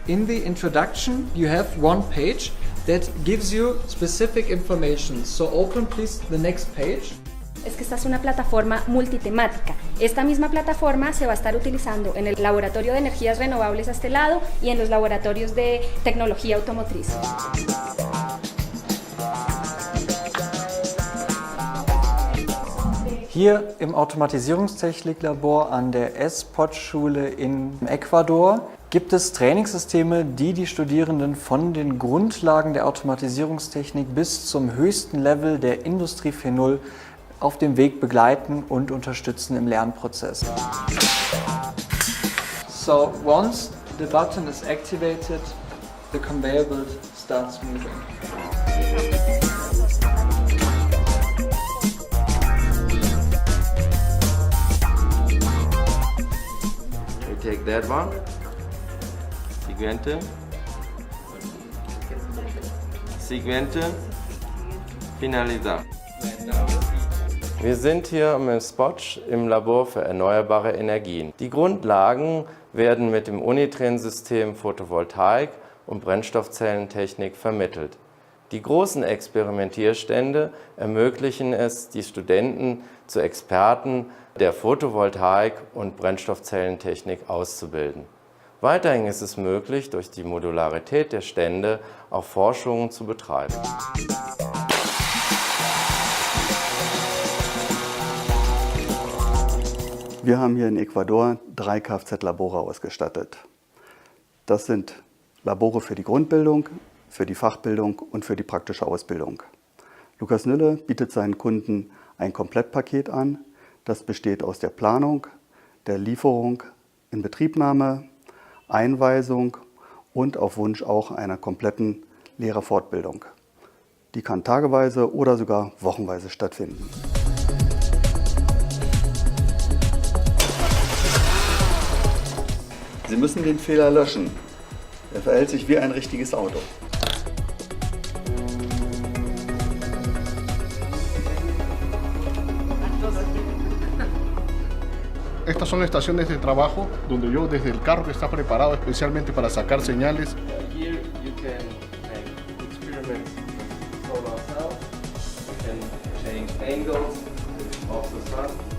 In the introduction, you have one page that gives you specific information. So open please the next page. Es que esta es una plataforma multitemática. Esta misma plataforma se va a estar utilizando en el laboratorio de energías renovables a este lado y en los laboratorios de tecnología automotriz. Hier im Automatisierungstechniklabor an der S-Pod-Schule in Ecuador gibt es Trainingssysteme, die die Studierenden von den Grundlagen der Automatisierungstechnik bis zum höchsten Level der Industrie 4.0 auf dem Weg begleiten und unterstützen im Lernprozess. So once the button is activated, the conveyor belt starts moving. Take that one. Siguiente. Siguiente. Finalizar. Wir sind hier im Spotch im Labor für erneuerbare Energien. Die Grundlagen werden mit dem Unitren-System Photovoltaik und Brennstoffzellentechnik vermittelt. Die großen Experimentierstände ermöglichen es, die Studenten zu Experten der Photovoltaik und Brennstoffzellentechnik auszubilden. Weiterhin ist es möglich, durch die Modularität der Stände auch Forschungen zu betreiben. Wir haben hier in Ecuador 3 Kfz-Labore ausgestattet. Das sind Labore für die Grundbildung, für die Fachbildung und für die praktische Ausbildung. Lukas Nülle bietet seinen Kunden ein Komplettpaket an. Das besteht aus der Planung, der Lieferung, Inbetriebnahme, Einweisung und auf Wunsch auch einer kompletten Lehrerfortbildung. Die kann tageweise oder sogar wochenweise stattfinden. Sie müssen den Fehler löschen. Er verhält sich wie ein richtiges Auto. Estas son estaciones de trabajo donde yo desde el carro que está preparado especialmente para sacar señales. Here you can make experiments with solar cells. You can change angles of the sun.